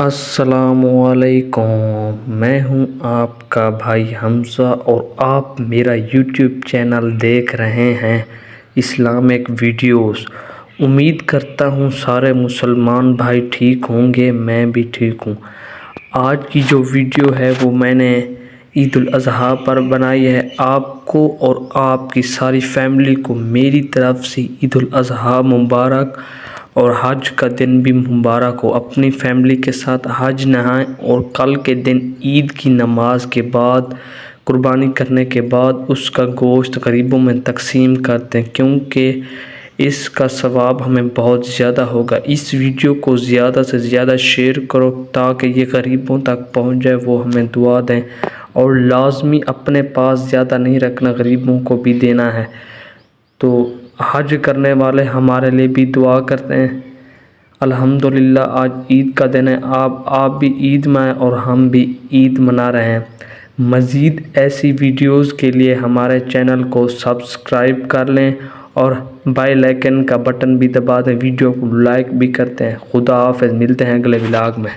السلام علیکم، میں ہوں آپ کا بھائی حمزہ اور آپ میرا یوٹیوب چینل دیکھ رہے ہیں اسلامک ویڈیوز۔ امید کرتا ہوں سارے مسلمان بھائی ٹھیک ہوں گے، میں بھی ٹھیک ہوں۔ آج کی جو ویڈیو ہے وہ میں نے عید الاضحیٰ پر بنائی ہے۔ آپ کو اور آپ کی ساری فیملی کو میری طرف سے عید الاضحیٰ مبارک اور حج کا دن بھی مبارک ہو۔ اپنی فیملی کے ساتھ حج نہائیں اور کل کے دن عید کی نماز کے بعد قربانی کرنے کے بعد اس کا گوشت غریبوں میں تقسیم کرتے ہیں، کیونکہ اس کا ثواب ہمیں بہت زیادہ ہوگا۔ اس ویڈیو کو زیادہ سے زیادہ شیئر کرو تاکہ یہ غریبوں تک پہنچ جائے، وہ ہمیں دعا دیں، اور لازمی اپنے پاس زیادہ نہیں رکھنا، غریبوں کو بھی دینا ہے۔ تو حج کرنے والے ہمارے لیے بھی دعا کرتے ہیں۔ الحمدللہ آج عید کا دن ہے، آپ بھی عید منائیں اور ہم بھی عید منا رہے ہیں۔ مزید ایسی ویڈیوز کے لیے ہمارے چینل کو سبسکرائب کر لیں اور بیل آئیکن کا بٹن بھی دبا دیں، ویڈیو کو لائک بھی کرتے ہیں۔ خدا حافظ، ملتے ہیں اگلے ولاگ میں۔